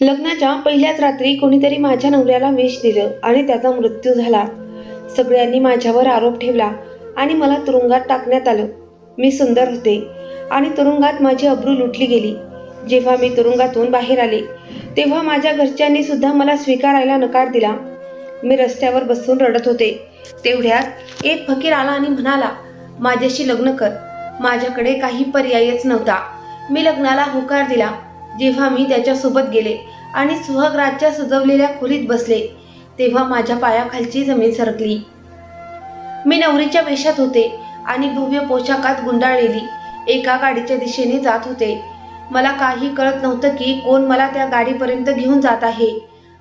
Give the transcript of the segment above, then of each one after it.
लग्नाच्या पहिल्याच रात्री कोणीतरी माझ्या नवऱ्याला विष दिलं आणि त्याचा मृत्यू झाला. सगळ्यांनी माझ्यावर आरोप ठेवला आणि मला तुरुंगात टाकण्यात आलं. मी सुंदर होते आणि तुरुंगात माझी अब्रू लुटली गेली. जेव्हा मी तुरुंगातून बाहेर आले तेव्हा माझ्या घरच्यांनी सुद्धा मला स्वीकारायला नकार दिला. मी रस्त्यावर बसून रडत होते. तेवढ्यात एक फकीर आला आणि म्हणाला, माझ्याशी लग्न कर. माझ्याकडे काही पर्यायच नव्हता. मी लग्नाला होकार दिला. जेव्हा मी त्याच्यासोबत गेले आणि सुहागराजच्या सजवलेल्या खोलीत बसले तेव्हा माझ्या पायाखालची जमीन सरकली. मी नवरीच्या वेशात होते आणि भव्य पोशाखात गुंडाळलेली एका गाडीच्या दिशेने जात होते. मला काही कळत नव्हतं की कोण मला त्या गाडीपर्यंत घेऊन जात आहे.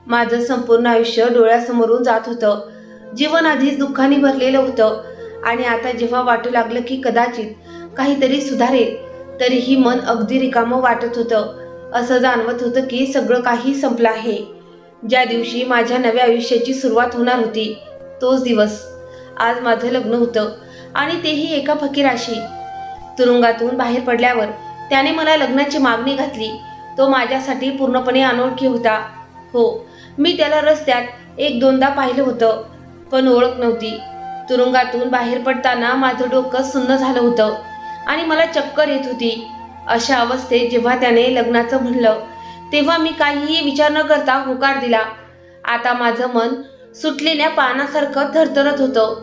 माझं संपूर्ण आयुष्य डोळ्यासमोरून जात होतं. जीवन आधीच दुःखाने भरलेलं होतं आणि आता जेव्हा वाटू लागलं की कदाचित काहीतरी सुधारेल तरीही मन अगदी रिकामं वाटत होतं. असं जाणवत होतं की सगळं काही संपलं आहे. ज्या दिवशी माझ्या नव्या आयुष्याची सुरुवात होणार होती तोच दिवस. आज माझं लग्न होतं आणि तेही एका फकीराशी. तुरुंगातून बाहेर पडल्यावर त्याने मला लग्नाची मागणी घातली. तो माझ्यासाठी पूर्णपणे अनोळखी होता. हो, मी त्याला रस्त्यात एक दोनदा पाहिलं होतं पण ओळख नव्हती. तुरुंगातून बाहेर पडताना माझं डोकं सुन्न झालं होतं आणि मला चक्कर येत होती. अशा अवस्थेत जेव्हा त्याने लग्नाचं म्हणलं तेव्हा मी काहीही विचार न करता होकार दिला. आता माझं मन सुटलेल्या पानासारखं थरथरत होतं.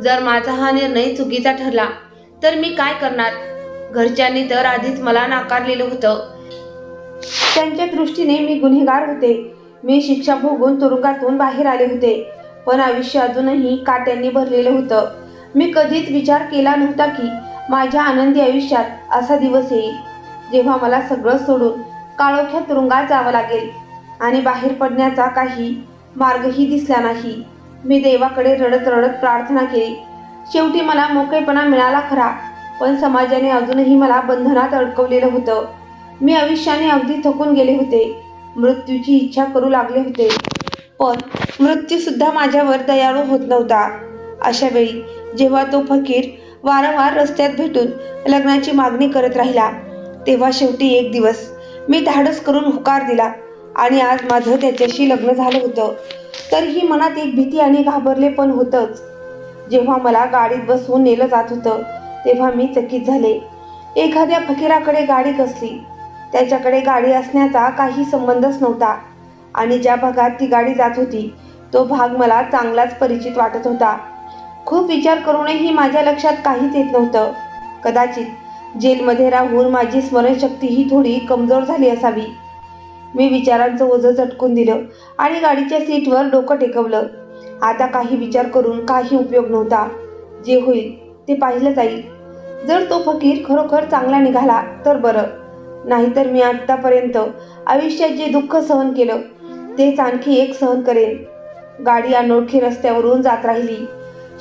जर माझा हा निर्णय चुकीचा ठरला तर मी काय करणार? घरच्यांनी तर आधीच मला नाकारलेलं होतं. त्यांच्या दृष्टीने मी गुन्हेगार होते. मी शिक्षा भोगून तुरुंगातून बाहेर आले होते पण आयुष्य अजूनही काट्यांनी भरलेलं होतं. मी कधीच विचार केला नव्हता की माझ्या आनंदी आयुष्यात असा दिवस येईल जेव्हा मला सगळं सोडून काळोख्या तुरुंगात जावं लागेल आणि बाहेर पडण्याचा काही मार्गही दिसला नाही. मी देवाकडे रडत रडत प्रार्थना केली. शेवटी मला मोकळेपणा मिळाला खरा पण समाजाने अजूनही मला बंधनात अडकवलेलं होतं. मी आयुष्याने अगदी थकून गेले होते. मृत्यूची इच्छा करू लागले होते पण मृत्यूसुद्धा माझ्यावर दयाळू होत नव्हता. अशा वेळी जेव्हा तो फकीर वारंवार रस्त्यात भेटून लग्नाची मागणी करत राहिला तेव्हा शेवटी एक दिवस मी धाडस करून होकार दिला आणि आज माझं त्याच्याशी लग्न झालं होतं. तरीही मनात एक भीती आणि घाबरले पण होतंच. जेव्हा मला गाडीत बसवून नेलं जात होतं तेव्हा मी चकित झाले. एखाद्या फकीराकडे गाडी कसली, त्याच्याकडे गाडी असण्याचा काही संबंधच नव्हता आणि ज्या भागात ती गाडी जात होती तो भाग मला चांगलाच परिचित वाटत होता. खूप विचार करूनही माझ्या लक्षात काहीच येत नव्हतं. कदाचित जेलमध्ये राहून माझी स्मरणशक्ती ही थोडी कमजोर झाली असावी. मी विचारांचं ओझं झटकून दिलं आणि गाडीच्या सीटवर डोकं टेकवलं. आता काही विचार करून काही उपयोग नव्हता. जे होईल ते पाहिलं जाईल. जर तो फकीर खरोखर चांगला निघाला तर बरं, नाहीतर मी आतापर्यंत आयुष्यात जे दुःख सहन केलं तेच आणखी एक सहन करेन. गाडी अनोळखी रस्त्यावरून जात राहिली.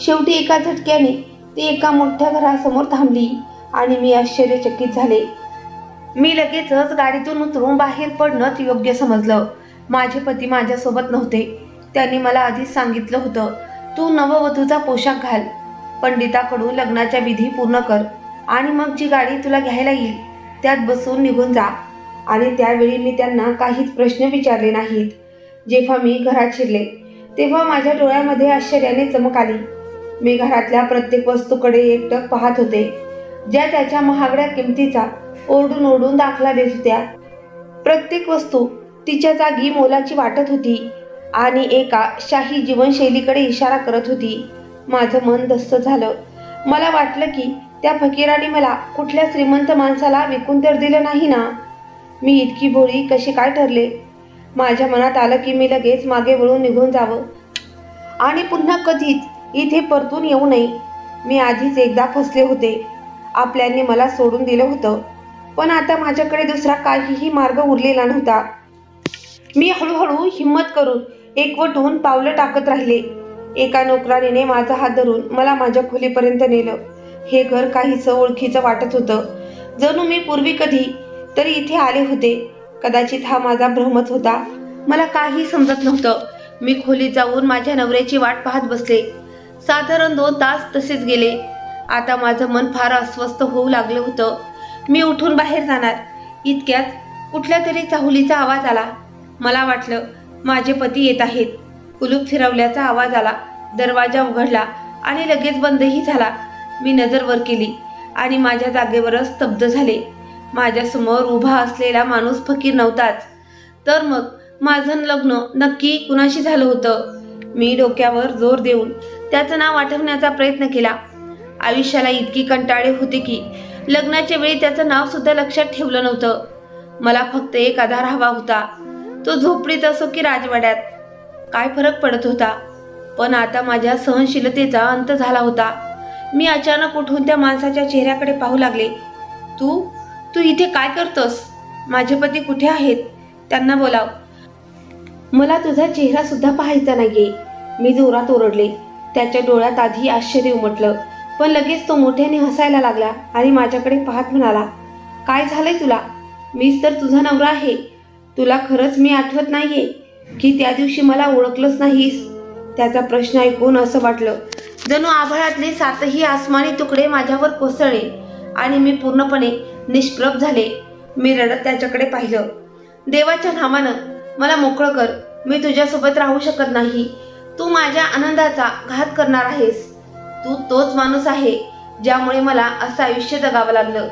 शेवटी एका झटक्याने ती एका मोठ्या घरासमोर थांबली आणि मी आश्चर्यचकित झाले. मी लगेचच गाडीतून उतरून बाहेर पडणं योग्य समजलं. माझे पती माझ्यासोबत नव्हते. त्यांनी मला आधीच सांगितलं होतं, तू नववधूचा पोशाख घाल, पंडिताकडून लग्नाच्या विधी पूर्ण कर आणि मग जी गाडी तुला घ्यायला येईल त्यात बसून निघून जा. आणि त्यावेळी मी त्यांना काहीच प्रश्न विचारले नाहीत. जेव्हा मी घरात शिरले तेव्हा माझ्या डोळ्यामध्ये आश्चर्याने चमक आली. मी घरातल्या प्रत्येक वस्तूकडे एकटक पाहत होते, ज्या त्याच्या महागड्या किमतीचा ओरडून ओरडून दाखला देत होत्या. प्रत्येक वस्तू तिच्या जागी मोलाची वाटत होती आणि एका शाही जीवनशैलीकडे इशारा करत होती. माझं मन धस्त झालं. मला वाटलं की त्या फकीराने मला कुठल्या श्रीमंत माणसाला विकून तर दिलं नाही ना. मी इतकी भोळी कशी काय ठरले? माझ्या मनात आलं की मी लगेच मागे वळून निघून जावं आणि पुन्हा कधीच इथे परतून येऊ नये. मी आधीच एकदा फसले होते. आपल्यांनी मला सोडून दिलं होतं पण आता माझ्याकडे दुसरा काहीही मार्ग उरलेला नव्हता. मी हळूहळू हिम्मत करून एकवटून पावलं टाकत राहिले. एका नोकरानीने माझा हात धरून मला माझ्या खोलीपर्यंत नेलं. हे घर काहीसं ओळखीचं वाटत होतं, जणू मी पूर्वी कधी तरी इथे आले होते. कदाचित हा माझा भ्रमच होता. मला काही समजत नव्हतं. मी खोलीत जाऊन माझ्या नवऱ्याची वाट पाहत बसले. साधारण 2 तास तसेच गेले. आता माझं मन फार अस्वस्थ होऊ लागलं होतं. मी उठून बाहेर जाणार इतक्यात कुठल्या तरी चाहुलीचा आवाज आला. मला वाटलं माझे पती येत आहेत. कुलूप फिरवल्याचा आवाज आला. दरवाजा उघडला आणि लगेच बंदही झाला. मी नजर वर केली आणि माझ्या जागेवरच स्तब्ध झाले. माझ्यासमोर उभा असलेला माणूस फकीर नव्हताच. तर मग माझं लग्न नक्की कुणाशी झालं होतं? मी डोक्यावर जोर देऊन त्याचं नाव आठवण्याचा प्रयत्न केला. आयुष्याला इतकी कंटाळे होते की लग्नाच्या वेळी त्याचं नाव सुद्धा लक्षात ठेवलं नव्हतं. मला फक्त एक आधार हवा होता. तो झोपडीत असो की राजवाड्यात, काय फरक पडत होता? पण आता माझ्या सहनशीलतेचा अंत झाला होता. मी अचानक उठून त्या माणसाच्या चेहऱ्याकडे पाहू लागले. तू तू इथे काय करतोस? माझे पती कुठे आहेत? त्यांना बोलाव. मला तुझा चेहरा सुद्धा पाहायचा नाहीये. मी जोरात ओरडले. त्याच्या डोळ्यात आधी आश्चर्य उमटलं, पण लगेच तो मोठ्याने हसायला लागला आणि माझ्याकडे पाहत म्हणाला, काय झालंय तुला? मीच तर तुझा नवरा आहे. तुला खरंच मी आठवत नाहीये की त्या दिवशी मला ओळखलंच नाहीस? त्याचा प्रश्न ऐकून असं वाटलं जणू आभाळातले सातही आसमानी तुकडे माझ्यावर कोसळले आणि मी पूर्णपणे निष्प्रभ झाले. मी रडत त्याच्याकडे पाहिलं. देवाच्या नावानं मला मोकळं कर. मी तुझ्यासोबत राहू शकत नाही. तू माझ्या आनंदाचा घात करणार आहेस. तू तोच माणूस आहे ज्यामुळे मला असं आयुष्य जगावं लागलं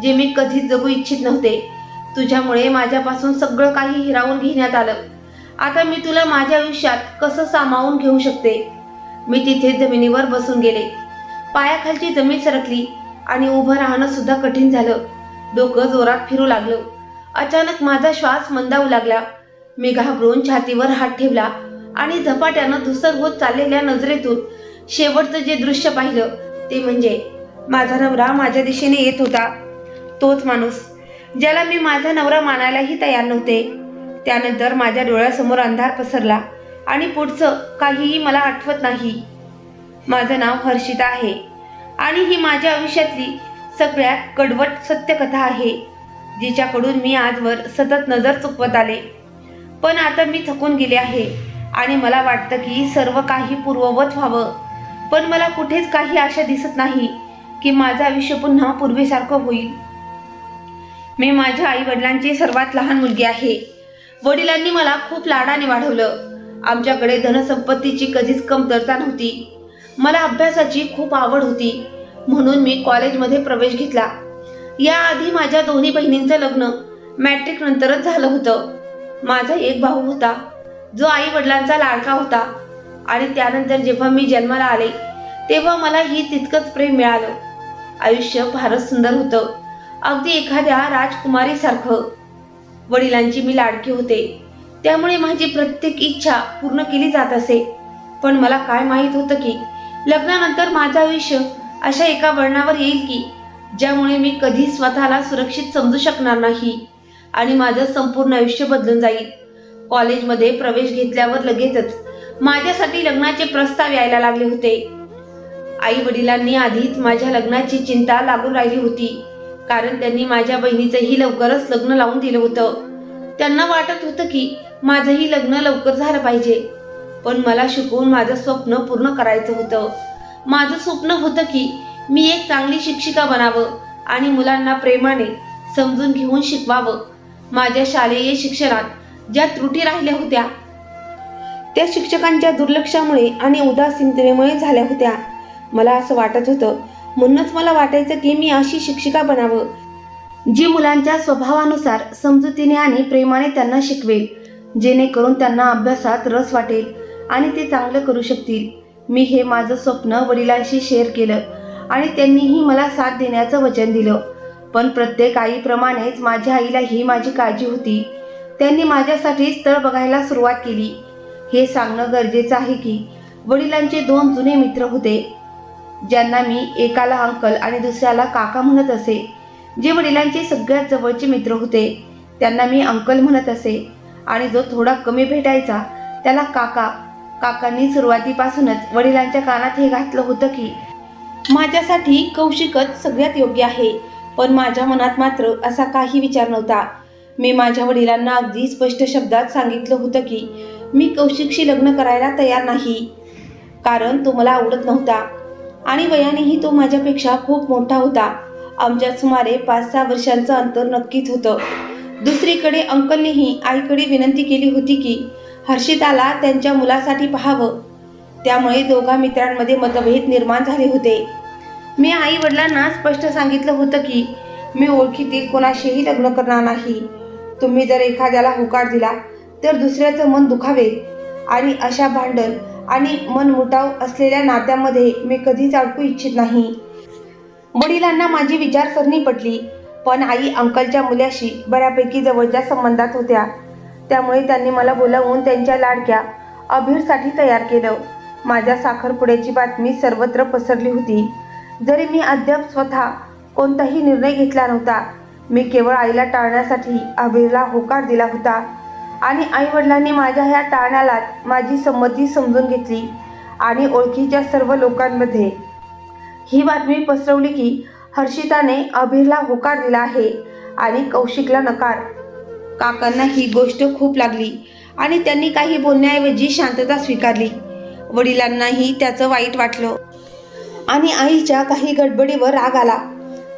जे मी कधीच जगू इच्छित नव्हते. तुझ्यामुळे माझ्यापासून सगळं काही हिरावून घेण्यात आलं. आता मी तुला माझ्या आयुष्यात कसं सामावून घेऊ शकते? मी तिथे जमिनीवर बसून गेले. पायाखालची जमीन सरकली आणि उभं राहणं सुद्धा कठीण झालं. डोकं जोरात फिरू लागलं. अचानक माझा श्वास मंदावू लागला. मी घाबरून छातीवर हात ठेवला आणि झपाट्यानं धुसर होत चाललेल्या नजरेतून शेवटचं जे दृश्य पाहिलं ते म्हणजे माझा नवरा माझ्या दिशेने येत होता. तोच माणूस ज्याला मी माझा नवरा मानायलाही तयार नव्हते. त्यानंतर माझ्या डोळ्यासमोर अंधार पसरला आणि पुढचं काहीही मला आठवत नाही. माझं नाव हर्षिता आहे आणि ही माझ्या आयुष्यातली सगळ्यात कडवट सत्यकथा आहे, जिच्याकडून मी आजवर सतत नजर चुकवत आले. पण आता मी थकून गेले आहे आणि मला वाटतं की सर्व काही पूर्ववत व्हावं. पण मला कुठेच काही आशा दिसत नाही की माझं आयुष्य पुन्हा पूर्वीसारखं होईल. मी माझ्या आई वडिलांची सर्वात लहान मुलगी आहे. वडिलांनी मला खूप लाडाने वाढवलं. आमच्याकडे धनसंपत्तीची कधीच कमतरता नव्हती. मला अभ्यासाची खूप आवड होती म्हणून मी कॉलेजमध्ये प्रवेश घेतला. याआधी माझ्या दोन्ही बहिणींचं लग्न मॅट्रिक नंतरच झालं होतं. माझा एक भाऊ होता जो आई वडिलांचा लाडका होता आणि त्यानंतर जेव्हा मी जन्माला आले तेव्हा मलाही तितकंच प्रेम मिळालं. आयुष्य फारच सुंदर होतं, अगदी एखाद्या राजकुमारीसारखं. वडिलांची मी लाडकी होते त्यामुळे माझी प्रत्येक इच्छा पूर्ण केली जात असे. पण मला काय माहीत होतं की लग्नानंतर माझं आयुष्य अशा एका वळणावर येईल की ज्यामुळे मी कधी स्वतःला सुरक्षित समजू शकणार नाही आणि माझं संपूर्ण आयुष्य बदलून जाईल. कॉलेजमध्ये प्रवेश घेतल्यावर लगेचच माझ्यासाठी लग्नाचे प्रस्ताव यायला लागले होते. आई वडिलांनी आधीच माझ्या लग्नाची चिंता लागून राहिली होती, कारण त्यांनी माझ्या बहिणीचंही लवकरच लग्न लावून दिलं होतं. त्यांना वाटत होतं की माझंही लग्न लवकर झालं पाहिजे. पण मला शिकून माझं स्वप्न पूर्ण करायचं होतं. माझं स्वप्न होतं की मी एक चांगली शिक्षिका बनावं आणि मुलांना प्रेमाने समजून घेऊन शिकवावं. माझ्या शालेय शिक्षणात ज्या त्रुटी राहिल्या होत्या त्या शिक्षकांच्या दुर्लक्षामुळे आणि उदासीनतेमुळे झाल्या होत्या. मला असं वाटत होतं, म्हणूनच मला वाटायचं की मी अशी शिक्षिका बनावं जी मुलांच्या स्वभावानुसार समजुतीने आणि प्रेमाने त्यांना शिकवेल, जेणेकरून त्यांना अभ्यासात रस वाटेल आणि ते चांगलं करू शकतील. मी हे माझं स्वप्न वडिलांशी शेअर केलं आणि त्यांनीही मला साथ देण्याचं वचन दिलं. पण प्रत्येक आईप्रमाणेच माझ्या आईलाही माझी काळजी होती. त्यांनी माझ्यासाठी स्थळ बघायला सुरुवात केली. हे सांगणं गरजेचं आहे की वडिलांचे 2 जुने मित्र होते, ज्यांना मी एकाला अंकल आणि दुसऱ्याला काका म्हणत असे. जे वडिलांचे सगळ्यात जवळचे मित्र होते त्यांना मी अंकल म्हणत असे आणि जो थोडा कमी भेटायचा त्याला काका. काकांनी सुरुवातीपासूनच वडिलांच्या कानात हे घातलं होतं की माझ्यासाठी कौशिकच सगळ्यात योग्य आहे. पण माझ्या मनात मात्र असा काही विचार नव्हता. मी माझ्या वडिलांना अगदी स्पष्ट शब्दात सांगितलं होतं की मी कौशिकशी लग्न करायला तयार नाही, कारण तो मला आवडत नव्हता आणि वयानेही तो माझ्यापेक्षा खूप मोठा होता. आमच्यात सुमारे 5-6 वर्षांचं अंतर नक्कीच होतं. दुसरीकडे अंकलनेही आईकडे विनंती केली होती की हर्षिताला त्यांच्या मुलासाठी पाहावं. त्यामुळे दोघा मित्रांमध्ये मतभेद निर्माण झाले होते. मी आई वडिलांना स्पष्ट सांगितलं होतं की मी ओळखीतील कोणाशीही लग्न करणार नाही. तुम्ही जर एखाद्याला होकार दिला तर दुसऱ्याचं मन दुखावेल आणि अशा भांडण आणि मनमुटाव असलेल्या नात्यामध्ये मी कधीच अडकू इच्छित नाही. वडिलांना माझी विचारसरणी पटली, पण आई अंकलच्या मुलाशी बऱ्यापैकी जवळच्या संबंधात होत्या. त्यामुळे त्यांनी मला बोलावून त्यांच्या लाडक्या अभिरसाठी तयार केलं. माझ्या साखरपुड्याची बातमी सर्वत्र पसरली होती. जरी मी अद्याप स्वतः कोणताही निर्णय घेतला नव्हता. मी केवळ आईला टाळण्यासाठी अभिरला होकार दिला होता आणि आईवडिलांनी माझ्या ह्या टाळण्यालाच माझी संमती समजून घेतली आणि ओळखीच्या सर्व लोकांमध्ये ही बातमी पसरवली की हर्षिताने अभिरला होकार दिला आहे आणि कौशिकला नकार. काकांना ही गोष्ट खूप लागली आणि त्यांनी काही बोलण्याऐवजी शांतता स्वीकारली. वडिलांनाही त्याचं वाईट वाटलं आणि आईच्या काही गडबडीवर राग आला.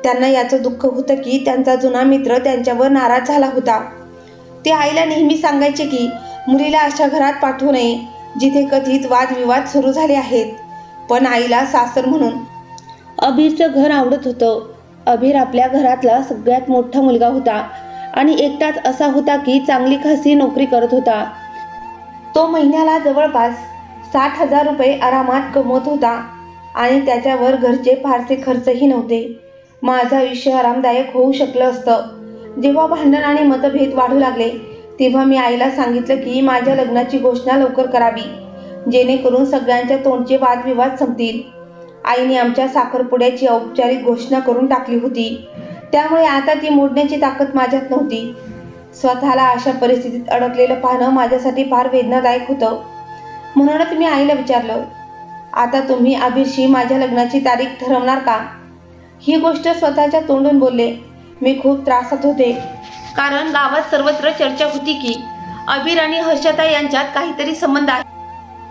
त्यांना याचं दुःख होतं की त्यांचा जुना मित्र त्यांच्यावर नाराज झाला होता. ते आईला नेहमी सांगायचे की मुलीला अशा घरात पाठवू नये जिथे कथित वादविवाद सुरू झाले आहेत. पण आईला सासर म्हणून अभिरचं घर आवडत होतं. अभिर आपल्या घरातला सगळ्यात मोठा मुलगा होता आणि एकटाच असा होता की चांगली खासी नोकरी करत होता. तो महिन्याला जवळपास 60,000 रुपये आरामात कमवत होता आणि त्याच्यावर घरचे फारसे खर्चही नव्हते. माझं आयुष्य आरामदायक होऊ शकलं असतं. जेव्हा भांडण आणि मतभेद वाढू लागले तेव्हा मी आईला सांगितलं की माझ्या लग्नाची घोषणा लवकर करावी, जेणेकरून सगळ्यांच्या तोंडचे वादविवाद संपतील. आईने आमच्या साखरपुड्याची औपचारिक घोषणा करून टाकली होती. त्यामुळे आता ती मोडण्याची ताकद माझ्यात नव्हती. स्वतःला अशा परिस्थितीत अडकलेलं पाहणं माझ्यासाठी फार वेदनादायक होतं. म्हणूनच मी आईला विचारलं, आता तुम्ही अभिरशी माझ्या लग्नाची तारीख ठरवणार का? ही गोष्ट स्वतःच्या तोंडून बोलले. मी खूप त्रासात होते, कारण गावात सर्वत्र चर्चा होती की अभिर आणि हर्षता यांच्यात काहीतरी संबंध आहे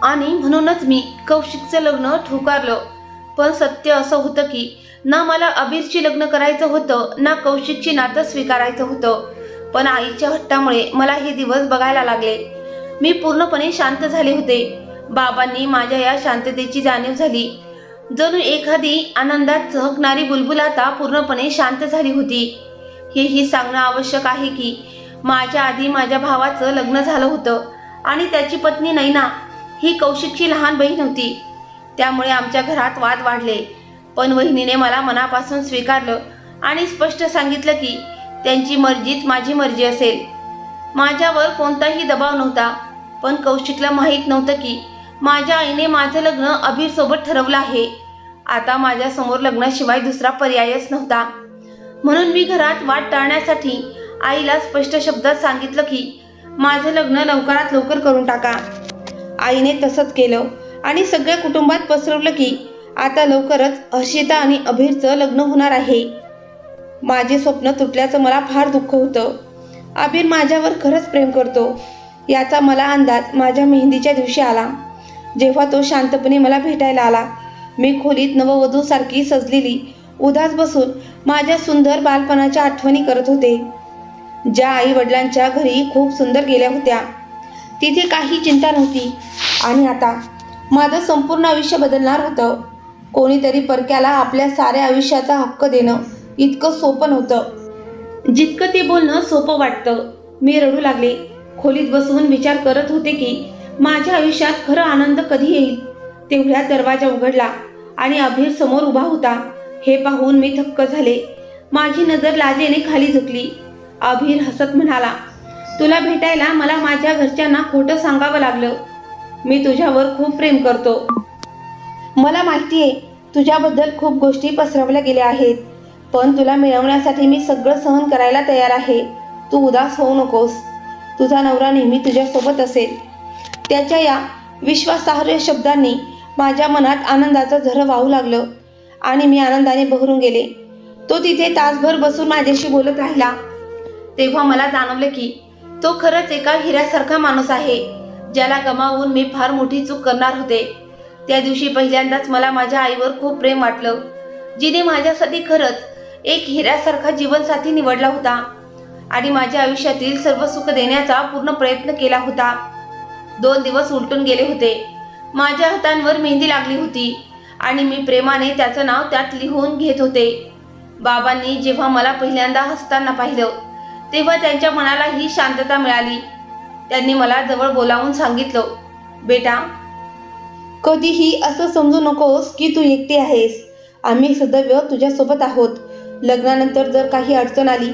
आणि म्हणूनच मी कौशिकचं लग्न ठोकारलं. पण सत्य असं होतं की ना मला अभिरशी लग्न करायचं होतं ना कौशिकची नातं स्वीकारायचं होतं. पण आईच्या हट्टामुळे मला हे दिवस बघायला लागले. मी पूर्णपणे शांत झाले होते. बाबांनी माझ्या या शांततेची जाणीव झाली. जणू एखादी आनंदात चहकणारी बुलबुल आता पूर्णपणे शांत झाली होती. हेही सांगणं आवश्यक आहे की माझ्या आधी माझ्या भावाचं लग्न झालं होतं आणि त्याची पत्नी नैना ही कौशिकची लहान बहीण होती. त्यामुळे आमच्या घरात वाद वाढले. पण वहिनीने मला मनापासून स्वीकारलं आणि स्पष्ट सांगितलं की त्यांची मर्जीच माझी मर्जी असेल. माझ्यावर कोणताही दबाव नव्हता. पण कौशिकला माहीत नव्हतं की माझ्या आईने माझं लग्न अभिरसोबत ठरवलं आहे. आता माझ्यासमोर लग्नाशिवाय दुसरा पर्यायच नव्हता. म्हणून मी घरात वाद टाळण्यासाठी आईला स्पष्ट शब्दात सांगितलं की माझं लग्न लवकरात लवकर करून टाका. आईने तसंच केलं आणि सगळ्या कुटुंबात पसरवलं की आता लवकरच हर्षिता आणि अभिरचं लग्न होणार आहे. माझे स्वप्न तुटल्याचं मला फार दुःख होतं. अभिर माझ्यावर खरंच प्रेम करतो याचा मला अंदाज माझ्या मेहंदीच्या दिवशी आला, जेव्हा तो शांतपणे मला भेटायला आला. मी खोलीत नववधूसारखी सजलेली उदास बसून माझ्या सुंदर बालपणाच्या आठवणी करत होते, ज्या आई वडिलांच्या घरी खूप सुंदर गेल्या होत्या. तिथे काही चिंता नव्हती आणि आता माझं संपूर्ण आयुष्य बदलणार होतं. कोणीतरी परक्याला आपल्या साऱ्या आयुष्याचा हक्क देणं इतकं सोपं नव्हतं जितकं ते बोलणं सोपं वाटतं. मी रडू लागले. खोलीत बसून विचार करत होते की माझ्या आयुष्यात खरं आनंद कधी येईल. तेवढ्यात दरवाजा उघडला आणि अभिर समोर उभा होता. हे पाहून मी थक्क झाले. माझी नजर लाजेने खाली झुकली. अभिर हसत म्हणाला, तुला भेटायला मला माझ्या घरच्यांना खोटं सांगावं लागलं. मी तुझ्यावर खूप प्रेम करतो. मला माहिती आहे तुझ्याबद्दल खूप गोष्टी पसरवल्या गेल्या आहेत, पण तुला मिळवण्यासाठी मी सगळं सहन करायला तयार आहे. तू उदास होऊ नकोस. तुझा नवरा नेहमी तुझ्यासोबत असेल. त्याच्या या विश्वासार्ह शब्दांनी माझ्या मनात आनंदाचं झरं वाहू लागलं आणि मी आनंदाने बहरून गेले. तो तिथे तासभर बसून माझ्याशी बोलत राहिला. तेव्हा मला जाणवलं की तो खरंच एका हिऱ्यासारखा माणूस आहे, ज्याला गमावून मी फार मोठी चूक करणार होते. त्या दिवशी पहिल्यांदाच मला माझ्या आईवर खूप प्रेम वाटलं, जिने माझ्यासाठी खरंच एक हिऱ्यासारखा जीवनसाथी निवडला होता. आणि माझ्या आयुष्यातील सर्व सुख देण्याचा पूर्ण प्रयत्न केला होता. 2 दिवस उलटून गेले होते. माझ्या हातांवर मेहंदी लागली होती आणि मी प्रेमाने त्याचं नाव त्यात लिहून घेत होते. बाबांनी जेव्हा मला पहिल्यांदा हसताना पाहिलं तेव्हा त्यांच्या मनालाही शांतता मिळाली. त्यांनी मला जवळ बोलावून सांगितलं, बेटा, कधीही असं समजू नकोस की तू एकटी आहेस. आम्ही सदैव तुझ्यासोबत आहोत. लग्नानंतर जर काही अडचण आली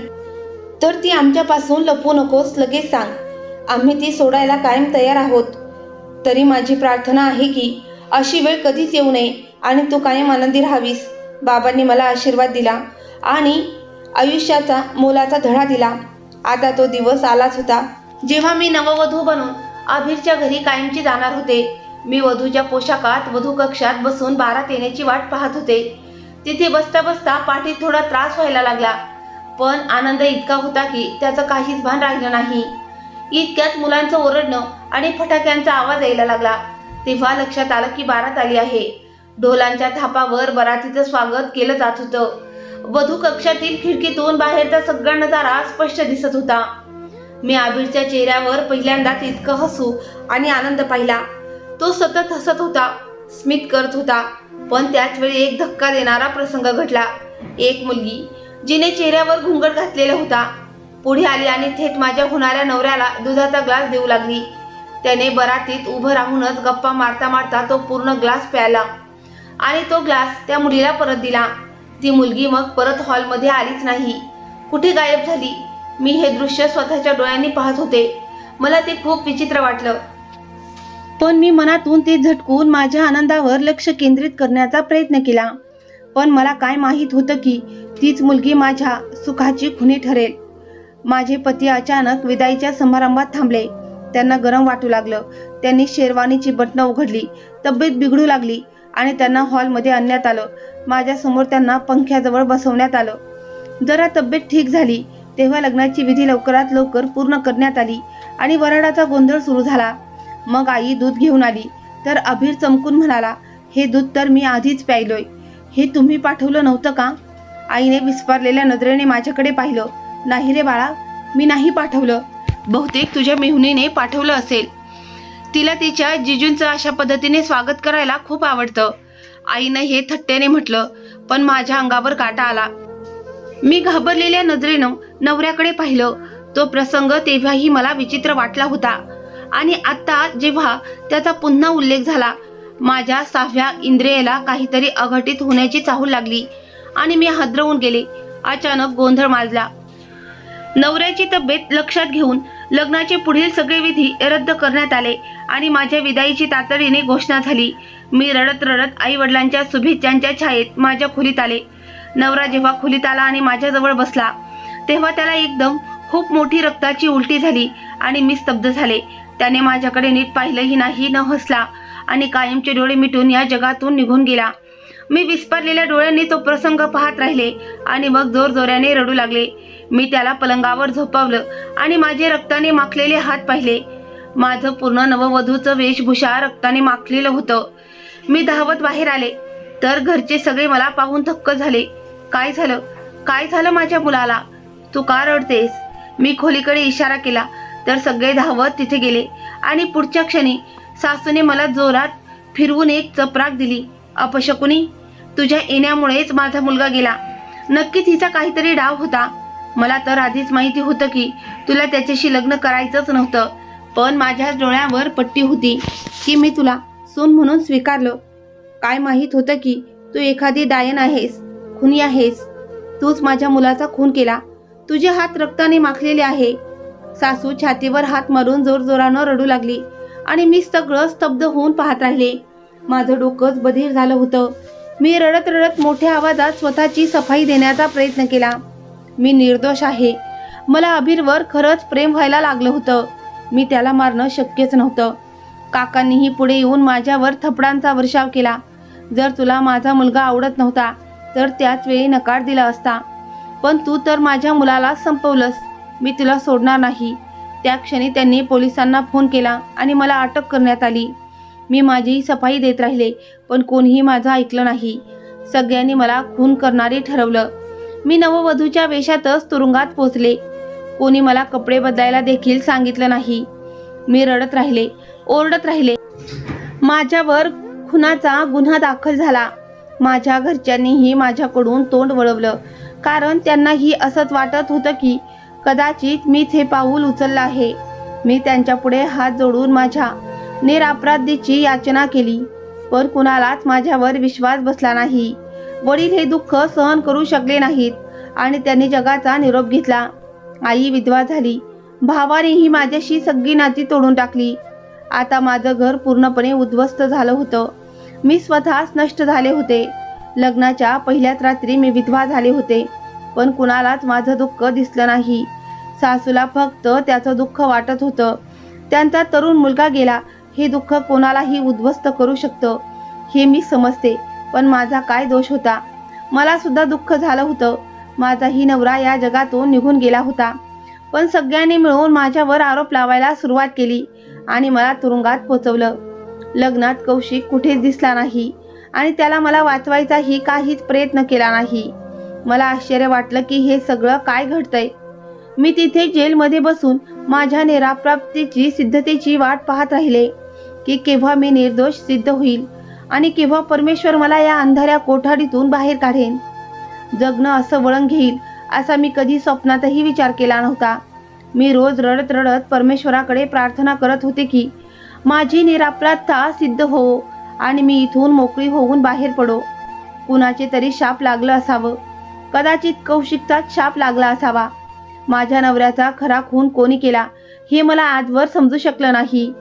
तर ती आमच्यापासून लपवू नकोस, लगेच सांग. आम्ही ती सोडायला कायम तयार आहोत. तरी माझी प्रार्थना आहे की अशी वेळ कधीच येऊ नये आणि तू कायम आनंदी राहावीस. बाबांनी मला आशीर्वाद दिला आणि आयुष्याचा मोलाचा धडा दिला. आता तो दिवस आलाच होता जेव्हा मी नववधू बनून अभिरच्या घरी कायमची जाणार होते. मी वधूच्या पोशाखात वधू कक्षात बसून बारात येण्याची वाट पाहत होते. तिथे बसता बसता पाठीत थोडा त्रास व्हायला लागला, पण आनंद इतका होता की त्याचं काहीच भान राहिलं नाही. इतक्यात मुलांचं ओरडणं आणि फटाक्यांचा आवाज यायला लागला. तेव्हा लक्षात आलं की बारात आली आहे. ढोलांच्या थापावर बरातीचं स्वागत केलं जात होतं. वधू कक्षातील खिडकीतून बाहेरचा सगळा नजारा स्पष्ट दिसत होता. मी आबिरच्या चेहऱ्यावर पहिल्यांदाच इतकं हसू आणि आनंद पाहिला. तो सतत हसत होता, स्मित करत होता. पण त्याच वेळी एक धक्का देणारा प्रसंग घडला. एक मुलगी जिने चेहऱ्यावर घुंगट घातलेला होता पुढे आली आणि थेट माझ्या होणाऱ्या नवऱ्याला दुधाचा ग्लास देऊ लागली. त्याने बरातीत उभं राहूनच गप्पा मारता मारता तो पूर्ण ग्लास प्यायला आणि तो ग्लास त्या मुलीला परत दिला. ती मुलगी मग परत हॉलमध्ये आलीच नाही, कुठे गायब झाली. मी हे दृश्य स्वतःच्या डोळ्यांनी पाहत होते. मला ते खूप विचित्र वाटलं, पण मी मनातून ते झटकून माझ्या आनंदावर लक्ष केंद्रित करण्याचा प्रयत्न केला. पण मला काय माहीत होतं की तीच मुलगी माझ्या सुखाची खुणी ठरेल. माझे पती अचानक विदाईच्या समारंभात थांबले. त्यांना गरम वाटू लागलं. त्यांनी शेरवानीची बटणं उघडली. तब्येत बिघडू लागली आणि त्यांना हॉलमध्ये आणण्यात आलं. माझ्यासमोर त्यांना पंख्याजवळ बसवण्यात आलं. जरा तब्येत ठीक झाली तेव्हा लग्नाची विधी लवकरात लवकर पूर्ण करण्यात आली आणि वराडाचा गोंधळ सुरू झाला. मग आई दूध घेऊन आली तर अभिर चमकून म्हणाला, हे दूध तर मी आधीच प्यायलोय. हे तुम्ही पाठवलं नव्हतं का? आईने विस्फारलेल्या नजरेने माझ्याकडे पाहिलं. नाही रे बाळा, मी नाही पाठवलं. बहुतेक तुझ्या मेहुणीने पाठवलं असेल. तिला तिच्या जिजूंचं अशा पद्धतीने स्वागत करायला खूप आवडतं. आईनं हे थट्ट्याने म्हटलं, पण माझ्या अंगावर काटा आला. मी घाबरलेल्या नजरेनं नवऱ्याकडे पाहिलं. तो प्रसंग तेव्हाही मला विचित्र वाटला होता आणि आता जेव्हा त्याचा पुन्हा उल्लेख झाला माझ्या 6व्या इंद्रियाला काहीतरी अघटित होण्याची चाहूल लागली आणि मी हादरवून गेले. अचानक गोंधळ माजला. नवऱ्याची तब्येत लक्षात घेऊन लग्नाचे पुढील सगळे विधी रद्द करण्यात आले आणि माझ्या विदाईची तातडीने घोषणा झाली. मी रडत रडत आई वडिलांच्या शुभेच्छांच्या छायेत माझ्या खोलीत आले. नवरा जेव्हा खोलीत आला आणि माझ्याजवळ बसला तेव्हा त्याला एकदम खूप मोठी रक्ताची उलटी झाली आणि मी स्तब्ध झाले. त्याने माझ्याकडे नीट पाहिलंही नाही, न हसला आणि कायमचे डोळे मिटून या जगातून निघून गेला. मी विस्फारलेल्या डोळ्यांनी तो प्रसंग पाहत राहिले आणि मग जोरजोराने रडू लागले. मी त्याला पलंगावर झोपवलं आणि माझे रक्ताने माखलेले हात पाहिले. माझं पूर्ण नववधूचं वेशभूषा रक्ताने माखलेलं होतं. मी धावत बाहेर आले तर घरचे सगळे मला पाहून थक्क झाले. काय झालं? काय झालं माझ्या मुलाला? तू का रडतेस? मी खोलीकडे इशारा केला तर सगळे धावत तिथे गेले आणि पुढच्या क्षणी सासूने मला जोरात फिरवून एक चपराक दिली. अपशकुनी, तुझ्या येण्यामुळेच माझा मुलगा गेला. नक्कीच हिचा काहीतरी डाव होता. मला तर आधीच माहिती होतं की तुला त्याच्याशी लग्न करायचंच नव्हतं, पण माझ्या डोळ्यावर पट्टी होती की मी तुला सून म्हणून स्वीकारलं. काय माहीत होतं की तू एखादी डायन आहेस, खुनी आहेस. तूच माझ्या मुलाचा खून केला. तुझे हात रक्ताने माखलेले आहे. सासू छातीवर हात मारून जोरजोरानं रडू लागली आणि मी सगळं स्तब्ध होऊन पाहत राहिले. माझं डोकंच बधीर झालं होतं. मी रडत रडत मोठ्या आवाजात स्वतःची सफाई देण्याचा प्रयत्न केला. मी निर्दोष आहे. मला अभिरवर खरंच प्रेम व्हायला लागलं होतं. मी त्याला मारणं शक्यच नव्हतं. काकांनीही पुढे येऊन माझ्यावर थपडांचा वर्षाव केला. जर तुला माझा मुलगा आवडत नव्हता तर त्याच वेळी नकार दिला असता, पण तू तर माझ्या मुलाला संपवलंस. मी तुला सोडणार नाही. त्या क्षणी त्यांनी पोलिसांना फोन केला आणि मला अटक करण्यात आली. मी माझी सफाई देत राहिले, पण कोणीही माझं ऐकलं नाही. सगळ्यांनी मला खून करणारे ठरवलं. मी नववधूच्या वेशातच तुरुंगात पोचले. कोणी मला कपडे बदलायला देखील सांगितलं नाही. मी रडत राहिले, ओरडत राहिले. माझ्यावर खुनाचा गुन्हा दाखल झाला. माझ्या घरच्यांनीही माझ्याकडून तोंड वळवलं, कारण त्यांनाही असंच वाटत होतं की कदाचित मीच हे पाऊल उचललं आहे. मी त्यांच्यापुढे हात जोडून माझ्या निरपराधीची याचना केली, पण कुणालाच माझ्यावर विश्वास बसला नाही. वडील हे दुःख सहन करू शकले नाहीत आणि त्यांनी जगाचा निरोप घेतला. आई विधवा झाली. भावानेही माझ्याशी सगळी नाती तोडून टाकली. आता माझं घर पूर्णपणे उद्ध्वस्त झालं होतं. मी स्वतःच नष्ट झाले होते. लग्नाच्या पहिल्याच रात्री मी विधवा झाले होते, पण कुणालाच माझं दुःख दिसलं नाही. सासूला फक्त त्याचं दुःख वाटत होतं. त्यांचा तरुण मुलगा गेला हे दुःख कोणालाही उद्ध्वस्त करू शकतं हे मी समजते, पण माझा काय दोष होता? मला सुद्धा दुःख झालं होतं. माझाही नवरा या जगातून निघून गेला होता, पण सगळ्यांनी मिळून माझ्यावर आरोप लावायला सुरुवात केली आणि मला तुरुंगात पोचवलं. लग्नात कौशिक कुठेच दिसला नाही आणि त्याला मला वाचवायचाही काहीच प्रयत्न केला नाही. मला आश्चर्य वाटलं की हे सगळं काय घडतंय. मी तिथे जेलमध्ये बसून माझ्या निरपराधतेची सिद्धतेची वाट पाहत राहिले की केव्हा मी निर्दोष सिद्ध होईल आणि केव्हा परमेश्वर मला या अंधाऱ्या कोठडीतून बाहेर काढेन. जगणं असं वळण घेईल असा मी कधी स्वप्नातही विचार केला नव्हता. मी रोज रडत रडत परमेश्वराकडे प्रार्थना करत होते की माझी निरपराधता सिद्ध हो आणि मी इथून मोकळी होऊन बाहेर पडो. कुणाचे तरी शाप लागलं असावं, कदाचित कौशिकचाच शाप लागला असावा. माझ्या नवऱ्याचा खरा खून कोणी केला हे मला आजवर समजू शकलं नाही.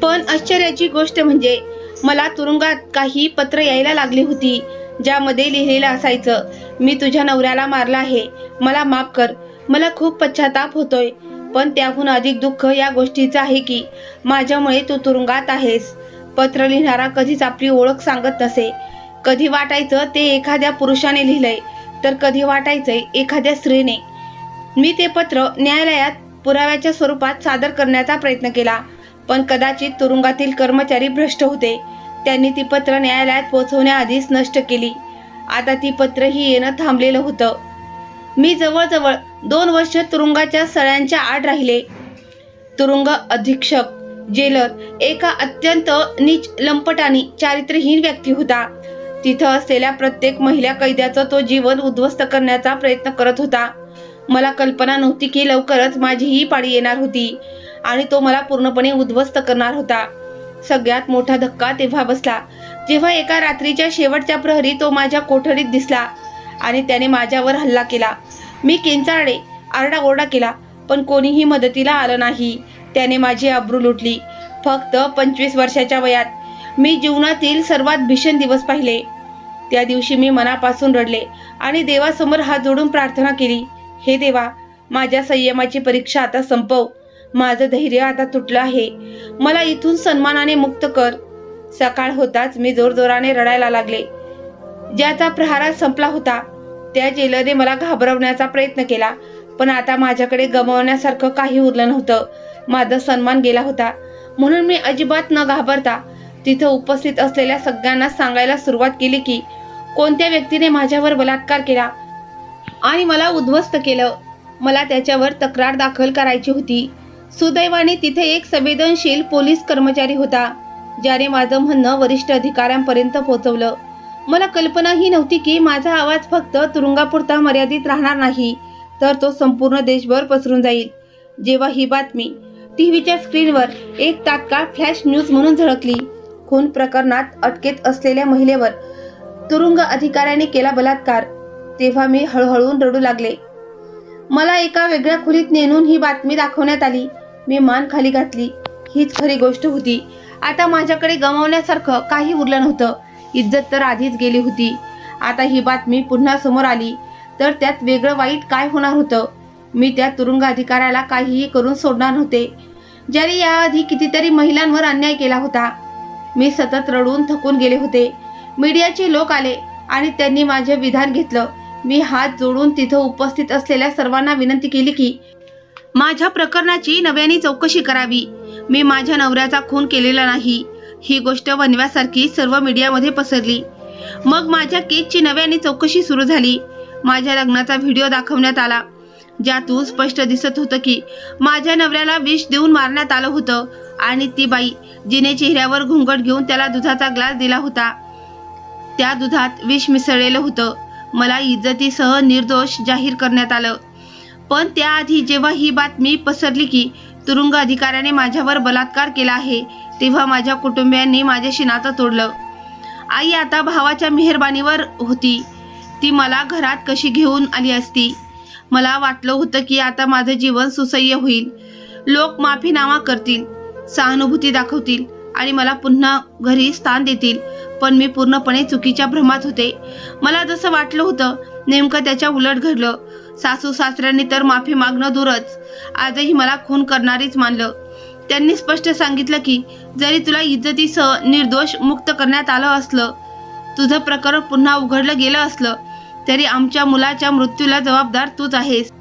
पण आश्चर्याची गोष्ट म्हणजे मला तुरुंगात काही पत्र यायला लागली होती, ज्यामध्ये लिहिलेलं असायचं, मी तुझ्या नवऱ्याला मारलं आहे, मला माफ कर, मला खूप पश्चाताप होतोय. पण त्याहून अधिक दुःख या गोष्टीचं आहे की माझ्यामुळे तू तुरुंगात आहेस. पत्र लिहिणारा कधीच आपली ओळख सांगत नसे. कधी वाटायचं ते एखाद्या पुरुषाने लिहिलंय, तर कधी वाटायचंय एखाद्या स्त्रीने. मी ते पत्र न्यायालयात पुराव्याच्या स्वरूपात सादर करण्याचा प्रयत्न केला, पण कदाचित तुरुंगातील कर्मचारी भ्रष्ट होते. त्यांनी ती पत्र न्यायालयात पोहोचवण्याआधीच नष्ट केली. आता ती पत्रही येणं थांबलेलं होतं. मी जवळजवळ 2 वर्ष तुरुंगाच्या सळ्यांच्या आड राहिले. तुरुंग अधीक्षक जेलर एका अत्यंत नीच, लंपट आणि चारित्र्यहीन व्यक्ती होता. तिथं असलेल्या प्रत्येक महिला कैद्याचं तो जीवन उद्ध्वस्त करण्याचा प्रयत्न करत होता. मला कल्पना नव्हती की लवकरच माझीही पाळी येणार होती आणि तो मला पूर्णपणे उद्ध्वस्त करणार होता. सगळ्यात मोठा धक्का तेव्हा बसला जेव्हा एका रात्रीच्या शेवटच्या प्रहरी तो माझ्या कोठडीत दिसला आणि त्याने माझ्यावर हल्ला केला. मी किंचाळले, आरडाओरडा केला, पण कोणीही मदतीला आलं नाही. त्याने माझी अब्रू लुटली. फक्त 25 वर्षाच्या वयात मी जीवनातील सर्वात भीषण दिवस पाहिले. त्या दिवशी मी मनापासून रडले आणि देवासमोर हात जोडून प्रार्थना केली, हे देवा, माझ्या संयमाची परीक्षा आता संपव. माझं धैर्य आता तुटलं आहे. मला इथून सन्मानाने मुक्त कर. सकाळ होताच मी जोरजोराने रडायला लागले. ज्याचा प्रहार संपला होता त्या जेलरने मला घाबरवण्याचा प्रयत्न केला, पण आता माझ्याकडे गमावण्यासारखं काही उरलं नव्हतं. माझा सन्मान गेला होता. म्हणून मी अजिबात न घाबरता तिथं उपस्थित असलेल्या सगळ्यांना सांगायला सुरुवात केली की कोणत्या व्यक्तीने माझ्यावर बलात्कार केला आणि मला उद्ध्वस्त केलं. मला त्याच्यावर तक्रार दाखल करायची होती. सुदैवाने तिथे एक संवेदनशील पोलीस कर्मचारी होता, ज्याने माझं म्हणणं वरिष्ठ अधिकाऱ्यांपर्यंत पोहोचवलं. मला कल्पनाही नव्हती की माझा आवाज फक्त तुरुंगापुरता मर्यादित राहणार नाही, तर तो संपूर्ण देशभर पसरून जाईल. जेव्हा ही बातमी टीव्हीच्या स्क्रीनवर एक तात्काळ फ्लॅश न्यूज म्हणून झळकली, खून प्रकरणात अटकेत असलेल्या महिलेवर तुरुंग अधिकाऱ्याने केला बलात्कार, तेव्हा मी हळूहळू रडू लागले. मला एका वेगळ्या खोलीत नेणून ही बातमी दाखवण्यात आली. मी मान खाली घातली. हीच खरी गोष्ट होती. आता माझ्याकडे गमावण्यासारखं काही उरलं नव्हतं. इज्जत तर आधीच गेली होती. आता ही बातमी पुन्हा समोर आली तर त्यात वेगळं वाईट काय होणार होतं. मी त्या तुरुंग अधिकाऱ्याला काहीही करून सोडणार नव्हते, ज्याने याआधी कितीतरी महिलांवर अन्याय केला होता. मी सतत रडून थकून गेले होते. मीडियाचे लोक आले आणि त्यांनी माझे विधान घेतलं. मी हात जोडून तिथं उपस्थित असलेल्या सर्वांना विनंती केली की माझ्या प्रकरणाची नव्याने चौकशी करावी. मी माझ्या नवऱ्याचा खून केलेला नाही. ही गोष्ट वणव्यासारखी सर्व मीडियामध्ये पसरली. मग माझ्या केसची नव्याने चौकशी सुरू झाली. माझ्या लग्नाचा व्हिडिओ दाखवण्यात आला ज्यातून स्पष्ट दिसत होतं की माझ्या नवऱ्याला विष देऊन मारण्यात आलं होतं आणि ती बाई जिने चेहऱ्यावर घुंगट घेऊन त्याला दुधाचा ग्लास दिला होता त्या दुधात विष मिसळलेलं होतं. मला इज्जतीसह निर्दोष जाहीर करण्यात आलं. पण त्याआधी जेव्हा ही बातमी पसरली की तुरुंग अधिकाऱ्याने माझ्यावर बलात्कार केला आहे, तेव्हा माझ्या कुटुंबियांनी माझ्याशी नातं तोडलं. आई आता भावाच्या मेहरबानीवर होती. ती मला घरात कशी घेऊन आली असती. मला वाटलं होतं की आता माझं जीवन सुसह्य होईल. लोक माफीनामा करतील, सहानुभूती दाखवतील आणि मला पुन्हा घरी स्थान देतील. पण मी पूर्णपणे चुकीच्या भ्रमात होते. मला जसं वाटलं होतं नेमकं त्याच्या उलट घडलं. सासू सासऱ्यांनी तर माफी मागणं दूरच, आजही मला खून करणारीच मानलं. त्यांनी स्पष्ट सांगितलं की जरी तुला इज्जतीसह निर्दोष मुक्त करण्यात आलं असलं, तुझं प्रकरण पुन्हा उघडलं गेलं असलं, तरी आमच्या मुलाच्या मृत्यूला जबाबदार तूच आहेस.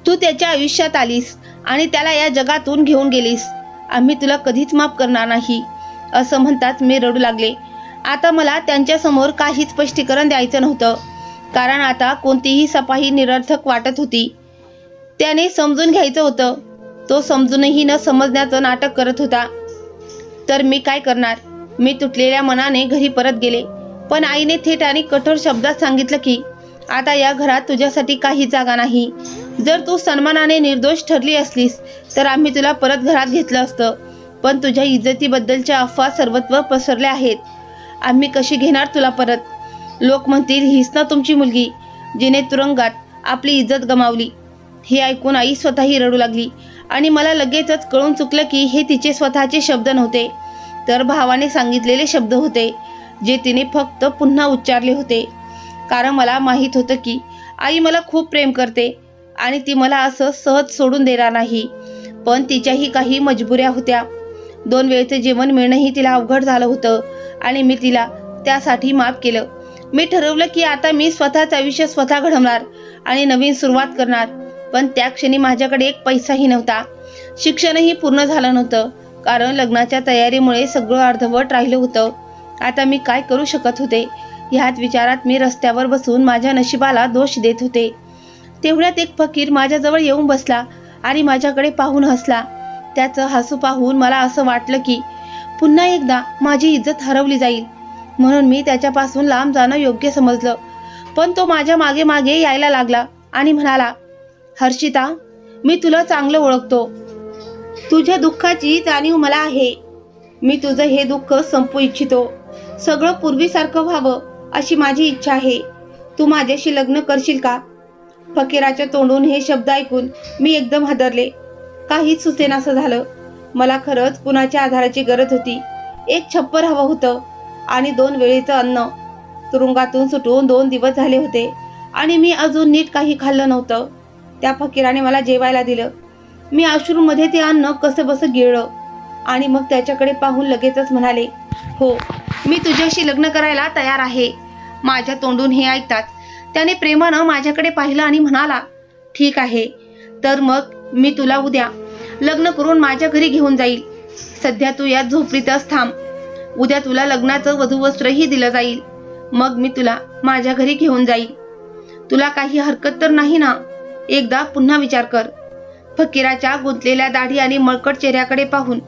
तू त्याच्या आयुष्यात आलीस आणि त्याला या जगातून घेऊन गेलीस. आम्ही तुला कधीच माफ करणार नाही. असं म्हणताच मी रडू लागले. आता मला त्यांच्यासमोर काहीच स्पष्टीकरण द्यायचं नव्हतं, कारण आता कोणतीही सफाई निरर्थक वाटत होती. त्याने समजून घ्यायचं होतं. तो समजूनही न समजण्याचं नाटक करत होता. तर मी काय करणार? मी तुटलेल्या मनाने घरी परत गेले. पण आईने थेट आणि कठोर शब्दात सांगितलं की आता या घरात तुझ्यासाठी काही जागा नाही. जर तू सन्मानाने निर्दोष ठरली असलीस तर आम्ही तुला परत घरात घेतलं असतं. पण तुझ्या इज्जतीबद्दलच्या अफवा सर्वत्र पसरल्या आहेत. आम्ही कशी घेणार तुला परत? लोक म्हणतील हीच ना तुमची मुलगी जिने तुरुंगात आपली इज्जत गमावली. हे ऐकून आई स्वतःही रडू लागली आणि मला लगेचच कळून चुकलं की हे तिचे स्वतःचे शब्द नव्हते, तर भावाने सांगितलेले शब्द होते, जे तिने फक्त पुन्हा उच्चारले होते. कारण मला माहीत होतं की आई मला खूप प्रेम करते आणि ती मला असं सहज सोडून देणार नाही. पण तिच्याही काही मजबुऱ्या होत्या. 2 वेळचे जेवण मिळणंही तिला अवघड झालं होतं आणि मी तिला त्यासाठी माफ केलं. मी ठरवलं की आता मी स्वतःचं आयुष्य स्वतः घडवणार आणि नवीन सुरुवात करणार. पण त्या क्षणी माझ्याकडे एक पैसाही नव्हता. शिक्षणही पूर्ण झालं नव्हतं, कारण लग्नाच्या तयारीमुळे सगळं अर्धवट राहिलं होतं. आता मी काय करू शकत होते? ह्याच विचारात मी रस्त्यावर बसून माझ्या नशिबाला दोष देत होते. तेवढ्यात एक फकीर माझ्याजवळ येऊन बसला आणि माझ्याकडे पाहून हसला. त्याचं हसू पाहून मला असं वाटलं की पुन्हा एकदा माझी इज्जत हरवली जाईल, म्हणून मी त्याच्यापासून लांब जाणं योग्य समजलं. पण तो माझ्या मागे मागे यायला लागला आणि म्हणाला, हर्षिता, मी तुला चांगलं ओळखतो. तुझ्या दुःखाची जाणीव मला आहे. मी तुझं हे दुःख संपवू इच्छितो. सगळं पूर्वीसारखं व्हावं अशी माझी इच्छा आहे. तू माझ्याशी लग्न करशील का? फकीराच्या तोंडून हे शब्द ऐकून मी एकदम हादरले. काहीच सुचेनासं झालं. मला खरंच कुणाच्या आधाराची गरज होती. एक छप्पर हवं होतं आणि 2 वेळेचं अन्न. तुरुंगातून सुटून 2 दिवस झाले होते आणि मी अजून नीट काही खाल्लं नव्हतं. त्या फकीराने मला जेवायला दिलं. मी अश्रूमध्ये ते अन्न कसं बसं गिळलं आणि मग त्याच्याकडे पाहून लगेचच म्हणाले, हो, मी तुझ्याशी लग्न करायला तयार आहे. माझ्या तोंडून हे ऐकताच त्याने प्रेमानं माझ्याकडे पाहिलं आणि म्हणाला, ठीक आहे, तर मग मी तुला उद्या लग्न करून माझ्या घरी घेऊन जाईल. सध्या तू या झोपडीतच थांब. उद्या तुला लग्नाचं वधूवस्त्रही दिलं जाईल. मग मी तुला माझ्या घरी घेऊन जाईल. तुला काही हरकत तर नाही ना? एकदा पुन्हा विचार कर. फकीराच्या गुंतलेल्या दाढी आणि मळकट चेहऱ्याकडे पाहून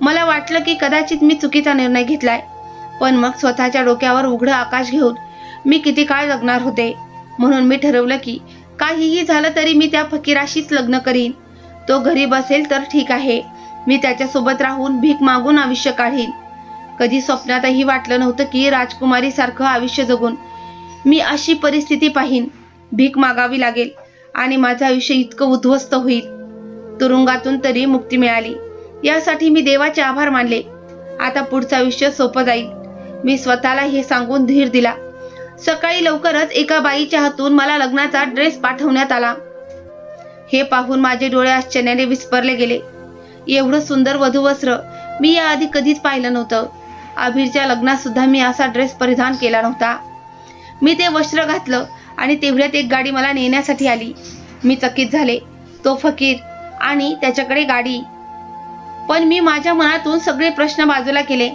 मला वाटलं की कदाचित मी चुकीचा निर्णय घेतलाय. पण मग स्वतःच्या डोक्यावर उघडं आकाश घेऊन मी किती काळ जगणार होते. म्हणून मी ठरवलं की काहीही झालं तरी मी त्या फकीराशीच लग्न करीन. तो घरी बसेल तर ठीक आहे. मी त्याच्यासोबत राहून भीक मागून आयुष्य काढीन. कधी स्वप्नातही वाटलं नव्हतं की राजकुमारी सारखं आयुष्य जगून मी अशी परिस्थिती पाहीन. भीक मागावी लागेल आणि माझं आयुष्य इतकं उद्ध्वस्त होईल. तुरुंगातून तरी मुक्ती मिळाली, यासाठी मी देवाचे आभार मानले. आता पुढचं आयुष्य सोपं जाईल. मी स्वतःला हे सांगून धीर दिला. सकाळी लवकरच एका बाईच्या हातून मला लग्नाचा ड्रेस पाठवण्यात आला. हे पाहून माझे डोळे आश्चर्याने विस्फारले गेले. एवढं सुंदर वधूवस्त्र मी याआधी कधीच पाहिलं नव्हतं. अभिरच्या लग्नात सुद्धा मी असा ड्रेस परिधान केला नव्हता. मी ते वस्त्र घातलं आणि तेवढ्यात एक गाडी मला नेण्यासाठी आली. मी चकित झाले. तो फकीर आणि त्याच्याकडे गाडी. पण मी माझ्या मनातून सगळे प्रश्न बाजूला केले.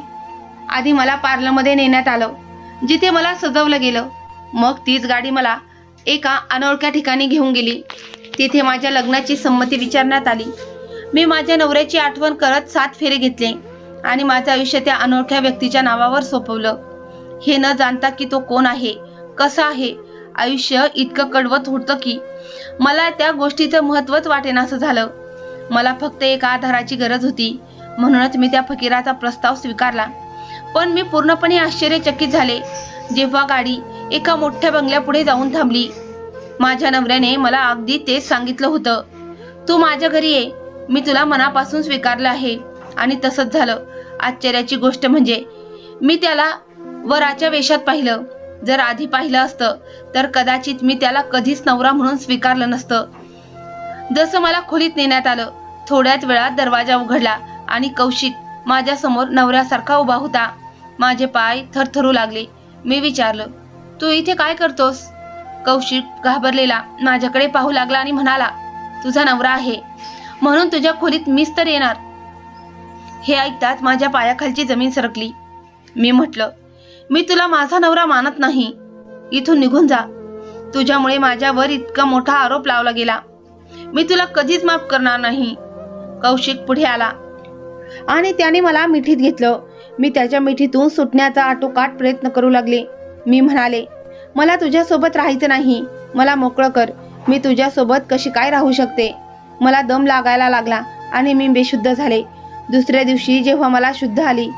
आधी मला पार्लरमध्ये नेण्यात आलं, जिथे मला सजवलं गेलं. मग तीच गाडी मला एका अनोळख्या ठिकाणी घेऊन गेली. तिथे माझ्या लग्नाची संमती विचारण्यात आली. मी माझ्या नवऱ्याची आठवण करत 7 फेरे घेतले आणि माझं आयुष्य त्या अनोळख्या व्यक्तीच्या नावावर सोपवलं. हे न जाणता की तो कोण आहे, कसा आहे. आयुष्य इतकं कडवत होतं की मला त्या गोष्टीचं महत्त्वच वाटेनासं झालं. मला फक्त एका आधाराची गरज होती, म्हणूनच मी त्या फकीराचा प्रस्ताव स्वीकारला. पण मी पूर्णपणे आश्चर्यचकित झाले जेव्हा गाडी एका मोठ्या बंगल्यापुढे जाऊन थांबली. माझ्या नवऱ्याने मला अगदी तेच सांगितलं होतं, तू माझ्या घरी ये, मी तुला मनापासून स्वीकारलं आहे. आणि तसंच झालं. आश्चर्याची गोष्ट म्हणजे मी त्याला वराच्या वेशात पाहिलं. जर आधी पाहिलं असतं तर कदाचित मी त्याला कधीच नवरा म्हणून स्वीकारलं नसतं. जसं मला खोलीत नेण्यात आलं, थोड्याच वेळात दरवाजा उघडला आणि कौशिक माझ्या समोर नवऱ्यासारखा उभा होता. माझे पाय थरथरू लागले. मी विचारलं, तू इथे काय करतोस? कौशिक घाबरलेला माझ्याकडे पाहू लागला आणि म्हणाला, तुझा नवरा आहे म्हणून तुझ्या खोलीत मीच तर येणार. हे ऐकताच माझ्या पायाखालची जमीन सरकली. मी म्हटलं, मी तुला माझा नवरा मानत नाही, इथून निघून जा. तुझ्यामुळे माझ्यावर इतका मोठा आरोप लावला गेला, मी तुला कधीच माफ करणार नाही. कौशिक पुढे आला आणि त्याने मला मिठीत घेतलं. मी त्याच्या मिठीतून सुटण्याचा आटोकाट प्रयत्न करू लागले. मी म्हणाले, मला तुझ्यासोबत राहायचं नाही, मला मोकळं कर. मी तुझ्यासोबत कशी काय राहू शकते? मला दम लागायला लागला आणि मी बेशुद्ध झाले. दुसऱ्या दिवशी जेव्हा मला शुद्ध आली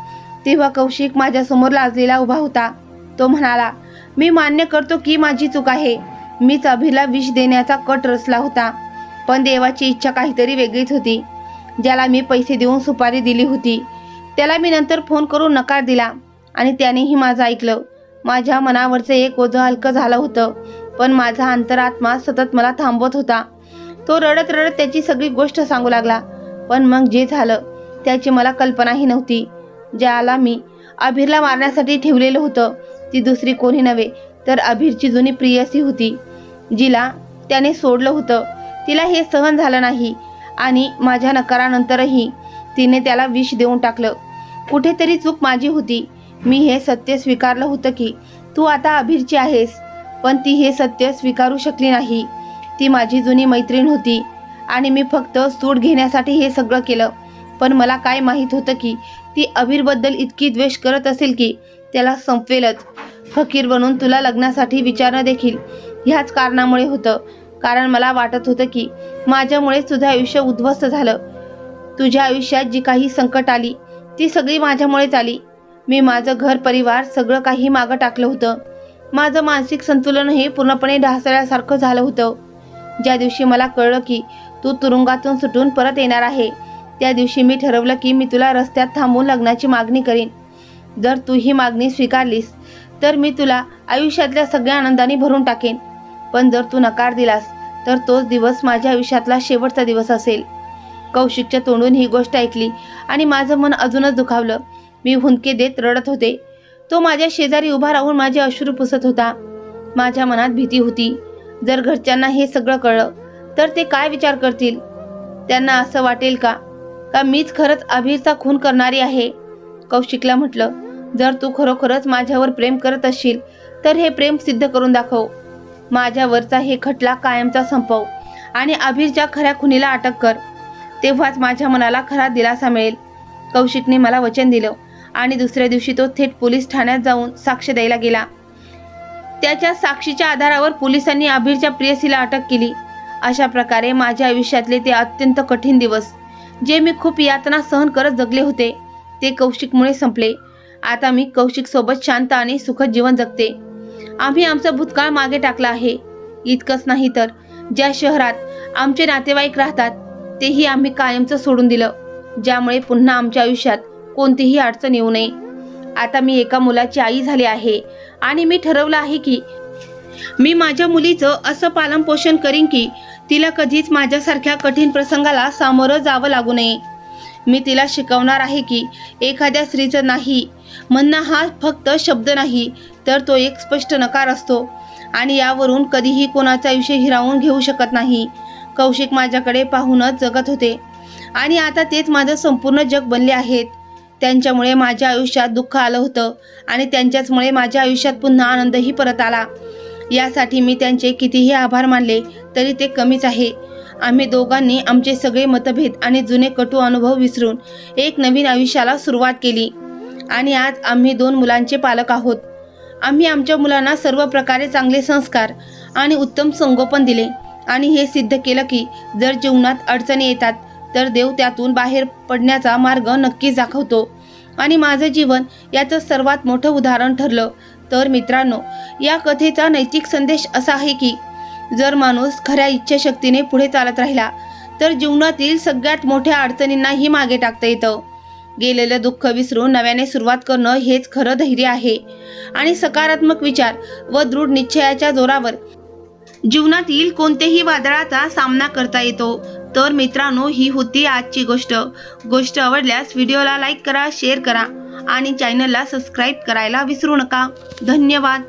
तेव्हा कौशिक माझ्यासमोर लाजलेला उभा होता. तो म्हणाला, मी मान्य करतो की माझी चूक आहे. मीच अभिला विष देण्याचा कट रचला होता, पण देवाची इच्छा काहीतरी वेगळीच होती. ज्याला मी पैसे देऊन सुपारी दिली होती त्याला मी नंतर फोन करून नकार दिला आणि त्यानेही माझं ऐकलं. माझ्या मनावरचं एक ओझं हलकं झालं होतं, पण माझा अंतरात्मा सतत मला थांबवत होता. तो रडत रडत त्याची सगळी गोष्ट सांगू लागला. पण मग जे झालं त्याची मला कल्पनाही नव्हती. ज्याला मी अभिरला मारण्यासाठी ठेवलेलं होतं ती दुसरी कोणी नव्हे तर अभिरची जुनी प्रियसी होती, जिला त्याने सोडलं होतं. तिला हे सहन झालं नाही आणि माझ्या नकारानंतरही तिने त्याला विष देऊन टाकलं. कुठेतरी चूक माझी होती. मी हे सत्य स्वीकारलं होतं की तू आता अभिरची आहेस, पण ती हे सत्य स्वीकारू शकली नाही. ती माझी जुनी मैत्रीण होती आणि मी फक्त सूट घेण्यासाठी हे सगळं केलं. पण मला काय माहीत होतं की ती अभिरबद्दल इतकी द्वेष करत असेल की त्याला संपवेलच. फकीर बनून तुला लग्नासाठी विचारणं देखील ह्याच कारणामुळे होतं, कारण मला वाटत होतं की माझ्यामुळे तुझं आयुष्य उद्ध्वस्त झालं. तुझ्या आयुष्यात जी काही संकट आली ती सगळी माझ्यामुळेच आली. मी माझं घर परिवार सगळं काही मागं टाकलं होतं. माझं मानसिक संतुलनही पूर्णपणे ढासळल्यासारखं झालं होतं. ज्या दिवशी मला कळलं की तू तुरुंगातून सुटून परत येणार आहे त्या दिवशी मी ठरवलं की मी तुला रस्त्यात थांबून लग्नाची मागणी करीन. जर तू ही मागणी स्वीकारलीस तर मी तुला आयुष्यातल्या सगळ्या आनंदाने भरून टाकेन. पण जर तू नकार दिलास तर तोच दिवस माझ्या आयुष्यातला शेवटचा दिवस असेल. कौशिकच्या तोंडून ही गोष्ट ऐकली आणि माझं मन अजूनच दुखावलं. मी हुंदके देत रडत होते. तो माझ्या शेजारी उभा राहून माझे अश्रू पुसत होता. माझ्या मनात भीती होती, जर घरच्यांना हे सगळं कळलं तर ते काय विचार करतील? त्यांना असं वाटेल का मीच खरंच अभिरचा खून करणारी आहे. कौशिकला म्हटलं, जर तू खरोखरच माझ्यावर प्रेम करत असशील तर हे प्रेम सिद्ध करून दाखव. माझ्यावरचा हे खटला कायमचा संपव आणि अभिरच्या खऱ्या खुनीला अटक कर. तेव्हाच माझ्या मनाला खरा दिलासा मिळेल. कौशिकने मला वचन दिलं आणि दुसऱ्या दिवशी तो थेट पोलीस ठाण्यात जाऊन साक्ष द्यायला गेला. त्याच्या साक्षीच्या आधारावर पोलिसांनी अभिरच्या प्रेयसीला अटक केली. अशा प्रकारे माझ्या आयुष्यातले ते अत्यंत कठीण दिवस, जे मी खूप यातना सहन करत जगले होते, ते कौशिकमुळे संपले. आता मी कौशिक सोबत शांत आणि सुखद जीवन जगते. आम्ही आमचा भूतकाळ मागे टाकला आहे. इतकंच नाही तर ज्या शहरात आमचे नातेवाईक राहतात तेही आम्ही कायमचं सोडून दिलं, ज्यामुळे पुन्हा आमच्या आयुष्यात कोणतीही अडचण येऊ नये. आता मी एका मुलाची आई झाली आहे आणि मी ठरवलं आहे की मी माझ्या मुलीचं असं पालनपोषण करीन की तिला कधीच माझ्यासारख्या कठीण प्रसंगाला सामोरं जावं लागू नये. मी तिला शिकवणार आहे की एखाद्या स्त्रीचं नाही म्हणणं हा फक्त शब्द नाही, तर तो एक स्पष्ट नकार असतो आणि यावरून कधीही कोणाचं आयुष्य हिरावून घेऊ शकत नाही. कौशिक माझ्याकडे पाहूनच जगत होते आणि आता तेच माझं संपूर्ण जग बनले आहेत. त्यांच्यामुळे माझ्या आयुष्यात दुःख आलं होतं आणि त्यांच्याचमुळे माझ्या आयुष्यात पुन्हा आनंदही परत आला. यासाठी मी त्यांचे कितीही आभार मानले तरी ते कमीच आहे. आम्ही दोघांनी आमचे सगळे मतभेद आणि जुने कटू अनुभव विसरून एक नवीन आयुष्याला सुरुवात केली आणि आज आम्ही 2 मुलांचे पालक आहोत. आम्ही आमच्या मुलांना सर्व प्रकारे चांगले संस्कार आणि उत्तम संगोपन दिले आणि हे सिद्ध केलं की जर जीवनात अडचणी येतात तर देव त्यातून बाहेर पडण्याचा मार्ग नक्कीच दाखवतो आणि माझं जीवन याचं सर्वात मोठं उदाहरण ठरलं. तर मित्रांनो, या कथेचा नैतिक संदेश असा आहे की जर माणूस खऱ्या इच्छाशक्तीने पुढे चालत राहिला तर जीवनातील सगळ्यात मोठ्या अडचणींनाही मागे टाकता येतं. गेलेलं दुःख विसरून नव्याने सुरुवात करणं हेच खरं धैर्य आहे आणि सकारात्मक विचार व दृढ निश्चयाच्या जोरावर जीवनातील कोणत्याही वादळाचा सामना करता येतो. तर मित्रांनो, ही होती आजची गोष्ट आवडल्यास व्हिडिओला लाईक करा, शेअर करा आणि चॅनलला सबस्क्राईब करायला विसरू नका. धन्यवाद.